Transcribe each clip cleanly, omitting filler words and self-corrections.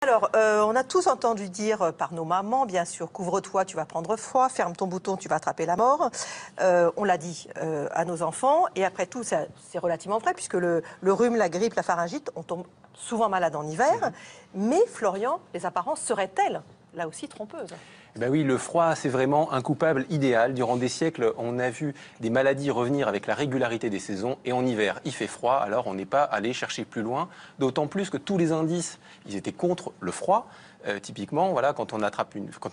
Alors, on a tous entendu dire par nos mamans, bien sûr, couvre-toi, tu vas prendre froid, ferme ton bouton, tu vas attraper la mort. On l'a dit à nos enfants, et après tout, c'est relativement vrai, puisque le rhume, la grippe, la pharyngite, on tombe souvent malade en hiver. Mais, Florian, les apparences seraient-elles, là aussi, trompeuses? Ben oui, le froid, c'est vraiment un coupable idéal. Durant des siècles, on a vu des maladies revenir avec la régularité des saisons. Et en hiver, il fait froid, alors on n'est pas allé chercher plus loin. D'autant plus que tous les indices, ils étaient contre le froid. Typiquement, voilà, quand on a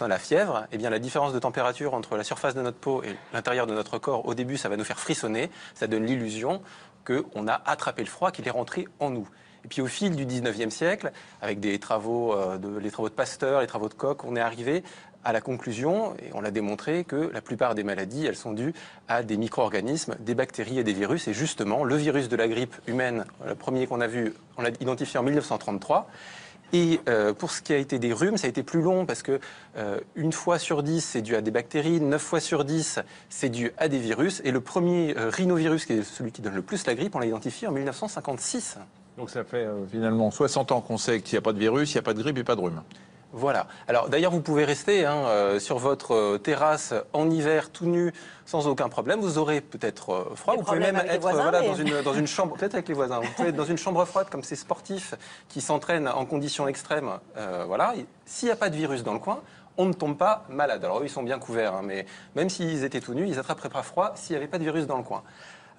la fièvre, eh bien, la différence de température entre la surface de notre peau et l'intérieur de notre corps, au début, ça va nous faire frissonner. Ça donne l'illusion qu'on a attrapé le froid, qu'il est rentré en nous. Et puis au fil du 19e siècle, avec les travaux de Pasteur, les travaux de Koch, on est arrivé à la conclusion, et on l'a démontré, que la plupart des maladies, elles sont dues à des micro-organismes, des bactéries et des virus. Et justement, le virus de la grippe humaine, le premier qu'on a vu, on l'a identifié en 1933. Et pour ce qui a été des rhumes, ça a été plus long parce que une fois sur 10, c'est dû à des bactéries, 9 fois sur 10, c'est dû à des virus. Et le premier rhinovirus, qui est celui qui donne le plus la grippe, on l'a identifié en 1956. Donc ça fait finalement 60 ans qu'on sait qu'il n'y a pas de virus, il n'y a pas de grippe et pas de rhume. Voilà. Alors d'ailleurs, vous pouvez rester sur votre terrasse en hiver tout nu sans aucun problème. Vous aurez peut-être froid. Vous pouvez même être dans une chambre, peut-être avec les voisins. Vous pouvez être dans une chambre froide comme ces sportifs qui s'entraînent en conditions extrêmes. Voilà. S'il n'y a pas de virus dans le coin, on ne tombe pas malade. Alors eux, ils sont bien couverts, mais même s'ils étaient tout nus, ils n'attraperaient pas froid s'il n'y avait pas de virus dans le coin.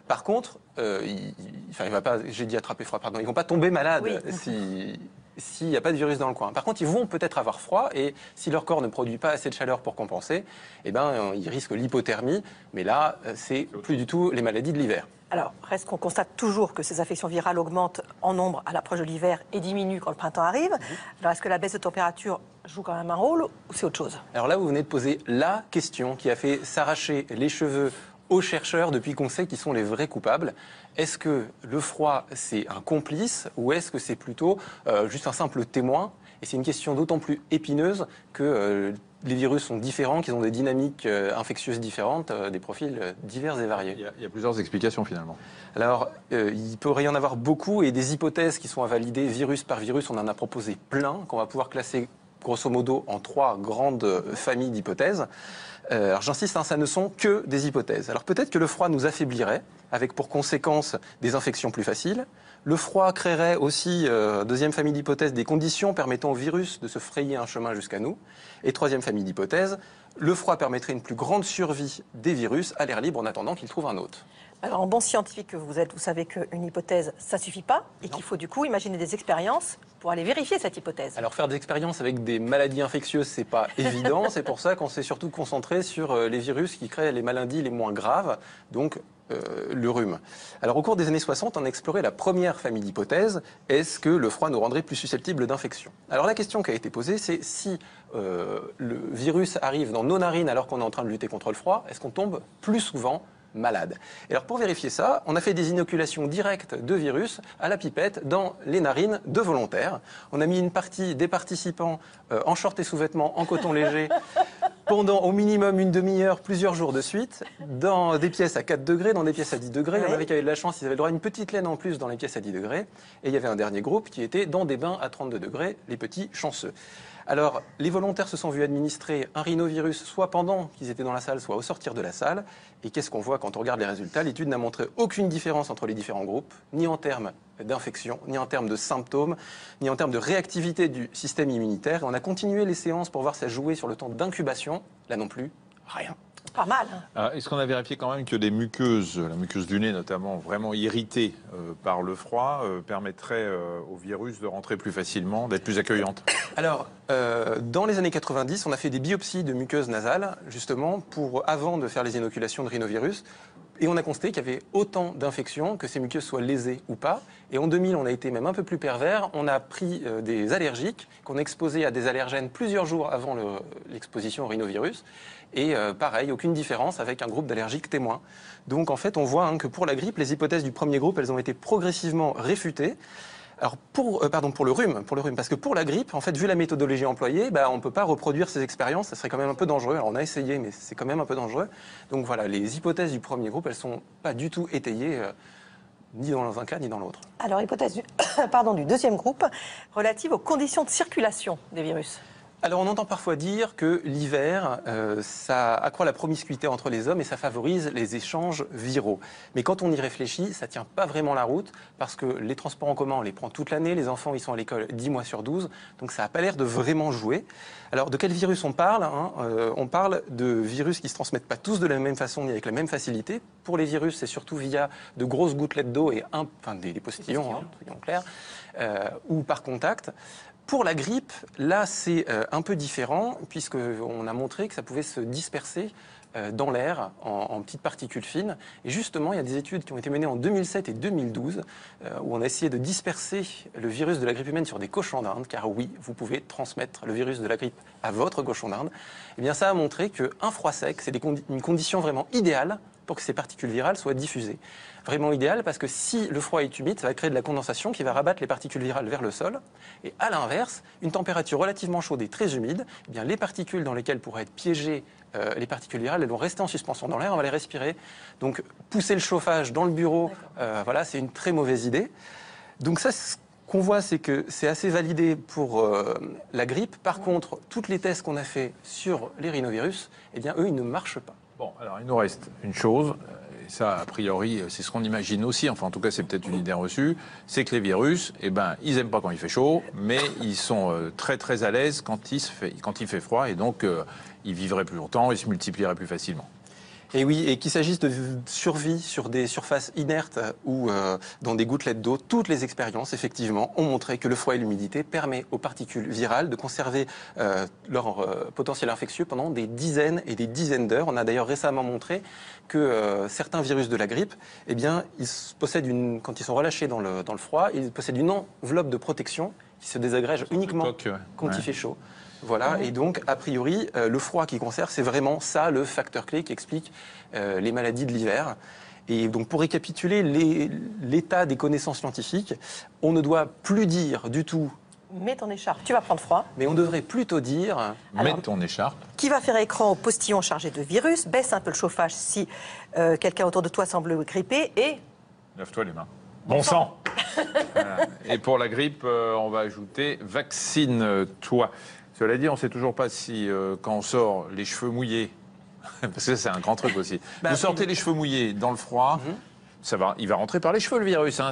Par contre, j'ai dit attraper froid, pardon, ils ne vont pas tomber malades s'il n'y a pas de virus dans le coin. Par contre, ils vont peut-être avoir froid et si leur corps ne produit pas assez de chaleur pour compenser, eh ben, ils risquent l'hypothermie. Mais là, c'est plus du tout les maladies de l'hiver. Alors, reste qu'on constate toujours que ces infections virales augmentent en nombre à l'approche de l'hiver et diminuent quand le printemps arrive. Alors, est-ce que la baisse de température joue quand même un rôle ou c'est autre chose? Alors là, vous venez de poser la question qui a fait s'arracher les cheveux aux chercheurs depuis qu'on sait qui sont les vrais coupables. Est-ce que le froid, c'est un complice ou est-ce que c'est plutôt juste un simple témoin? Et c'est une question d'autant plus épineuse que les virus sont différents, qu'ils ont des dynamiques infectieuses différentes, des profils divers et variés. Il y a plusieurs explications finalement. Alors, il pourrait y en avoir beaucoup et des hypothèses qui sont à valider virus par virus. On en a proposé plein qu'on va pouvoir classer grosso modo en 3 grandes familles d'hypothèses. Alors j'insiste, ça ne sont que des hypothèses. Alors peut-être que le froid nous affaiblirait, avec pour conséquence des infections plus faciles. Le froid créerait aussi, deuxième famille d'hypothèses, des conditions permettant au virus de se frayer un chemin jusqu'à nous. Et troisième famille d'hypothèses, le froid permettrait une plus grande survie des virus à l'air libre en attendant qu'ils trouvent un hôte. Alors, en bon scientifique que vous êtes, vous savez qu'une hypothèse, ça ne suffit pas et qu'il faut du coup imaginer des expériences pour aller vérifier cette hypothèse. Alors, faire des expériences avec des maladies infectieuses, c'est pas évident. C'est pour ça qu'on s'est surtout concentré sur les virus qui créent les maladies les moins graves, donc le rhume. Alors, au cours des années 60, on a exploré la première famille d'hypothèses. Est-ce que le froid nous rendrait plus susceptibles d'infection? Alors, la question qui a été posée, c'est si le virus arrive dans nos narines alors qu'on est en train de lutter contre le froid, est-ce qu'on tombe plus souvent malade? Et alors pour vérifier ça, on a fait des inoculations directes de virus à la pipette dans les narines de volontaires. On a mis une partie des participants en short et sous-vêtements en coton léger pendant au minimum une demi-heure, plusieurs jours de suite, dans des pièces à 4 degrés, dans des pièces à 10 degrés. Il y en avait qui avaient de la chance, ils avaient le droit à une petite laine en plus dans les pièces à 10 degrés. Et il y avait un dernier groupe qui était dans des bains à 32 degrés, les petits chanceux. Alors, les volontaires se sont vus administrer un rhinovirus soit pendant qu'ils étaient dans la salle, soit au sortir de la salle. Et qu'est-ce qu'on voit quand on regarde les résultats? L'étude n'a montré aucune différence entre les différents groupes, ni en termes d'infection, ni en termes de symptômes, ni en termes de réactivité du système immunitaire. Et on a continué les séances pour voir ça jouer sur le temps d'incubation. Là non plus, rien. Pas mal. Est-ce qu'on a vérifié quand même que des muqueuses, la muqueuse du nez notamment, vraiment irritée par le froid, permettrait au virus de rentrer plus facilement, d'être plus accueillante? Alors, dans les années 90, on a fait des biopsies de muqueuses nasales, justement, avant de faire les inoculations de rhinovirus. Et on a constaté qu'il y avait autant d'infections, que ces muqueuses soient lésées ou pas. Et en 2000, on a été même un peu plus pervers. On a pris des allergiques qu'on a exposés à des allergènes plusieurs jours avant l'exposition au rhinovirus. Et pareil, aucune différence avec un groupe d'allergiques témoins. Donc en fait, on voit que pour la grippe, les hypothèses du premier groupe, elles ont été progressivement réfutées. Alors pour le rhume, parce que pour la grippe, en fait, vu la méthodologie employée, on ne peut pas reproduire ces expériences, ça serait quand même un peu dangereux. Alors on a essayé, mais c'est quand même un peu dangereux. Donc voilà, les hypothèses du premier groupe, elles ne sont pas du tout étayées ni dans un cas ni dans l'autre. Alors, hypothèse du deuxième groupe, relative aux conditions de circulation des virus. Alors on entend parfois dire que l'hiver, ça accroît la promiscuité entre les hommes et ça favorise les échanges viraux. Mais quand on y réfléchit, ça ne tient pas vraiment la route parce que les transports en commun, on les prend toute l'année, les enfants, ils sont à l'école 10 mois sur 12, donc ça n'a pas l'air de vraiment jouer. Alors de quel virus on parle, hein? On parle de virus qui ne se transmettent pas tous de la même façon ni avec la même facilité. Pour les virus, c'est surtout via de grosses gouttelettes d'eau et des postillons, hein, soyons clairs, ou par contact. Pour la grippe, là, c'est un peu différent, puisqu'on a montré que ça pouvait se disperser dans l'air en petites particules fines. Et justement, il y a des études qui ont été menées en 2007 et 2012, où on a essayé de disperser le virus de la grippe humaine sur des cochons d'Inde, car oui, vous pouvez transmettre le virus de la grippe à votre cochon d'Inde. Eh bien, ça a montré qu'un froid sec, c'est une condition vraiment idéale pour que ces particules virales soient diffusées. Vraiment idéal parce que si le froid est humide, ça va créer de la condensation qui va rabattre les particules virales vers le sol. Et à l'inverse, une température relativement chaude et très humide, eh bien, les particules dans lesquelles pourraient être piégées les particules virales, elles vont rester en suspension dans l'air, on va les respirer. Donc pousser le chauffage dans le bureau, voilà, c'est une très mauvaise idée. Donc ça, ce qu'on voit, c'est que c'est assez validé pour la grippe. Par contre, tous les tests qu'on a fait sur les rhinovirus, eh bien, eux, ils ne marchent pas. Bon, alors il nous reste une chose, et ça, a priori, c'est ce qu'on imagine aussi, enfin en tout cas c'est peut-être une idée reçue, c'est que les virus, eh ben, ils n'aiment pas quand il fait chaud, mais ils sont très très à l'aise quand il fait froid, et donc ils vivraient plus longtemps, ils se multiplieraient plus facilement. Et oui, et qu'il s'agisse de survie sur des surfaces inertes ou dans des gouttelettes d'eau, toutes les expériences, effectivement, ont montré que le froid et l'humidité permettent aux particules virales de conserver leur potentiel infectieux pendant des dizaines et des dizaines d'heures. On a d'ailleurs récemment montré que certains virus de la grippe, eh bien, ils possèdent quand ils sont relâchés dans le froid, ils possèdent une enveloppe de protection qui se désagrège uniquement quand il fait chaud. Voilà, et donc, a priori, le froid qui conserve, c'est vraiment ça le facteur clé qui explique les maladies de l'hiver. Et donc, pour récapituler l'état des connaissances scientifiques, on ne doit plus dire du tout mets ton écharpe, tu vas prendre froid. Mais on devrait plutôt dire mets ton écharpe. Qui va faire écran au postillon chargé de virus, baisse un peu le chauffage si quelqu'un autour de toi semble grippé et... Lave-toi les mains. Bon sang. Voilà. Et pour la grippe, on va ajouter vaccine-toi. Cela dit, on ne sait toujours pas si, quand on sort les cheveux mouillés, parce que c'est un grand truc aussi, vous sortez les cheveux mouillés dans le froid, il va rentrer par les cheveux le virus, hein,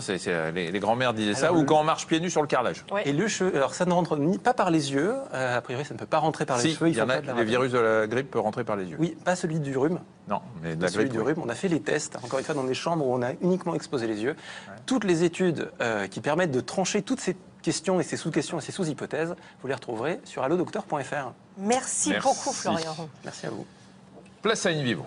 les grands-mères disaient ça, ou quand on marche pieds nus sur le carrelage. Ouais. Et le cheveu, alors ça ne rentre pas par les yeux, a priori ça ne peut pas rentrer par les cheveux. Les virus de la grippe peuvent rentrer par les yeux. Oui, pas celui du rhume. Non, mais de Pas la celui grippe, du rhume. On a fait les tests, encore une fois, dans des chambres où on a uniquement exposé les yeux. Ouais. Toutes les études qui permettent de trancher toutes ces questions et ces sous-questions et ces sous-hypothèses, vous les retrouverez sur allodocteur.fr. Merci beaucoup, Florian. Merci à vous. Place à In Vivo.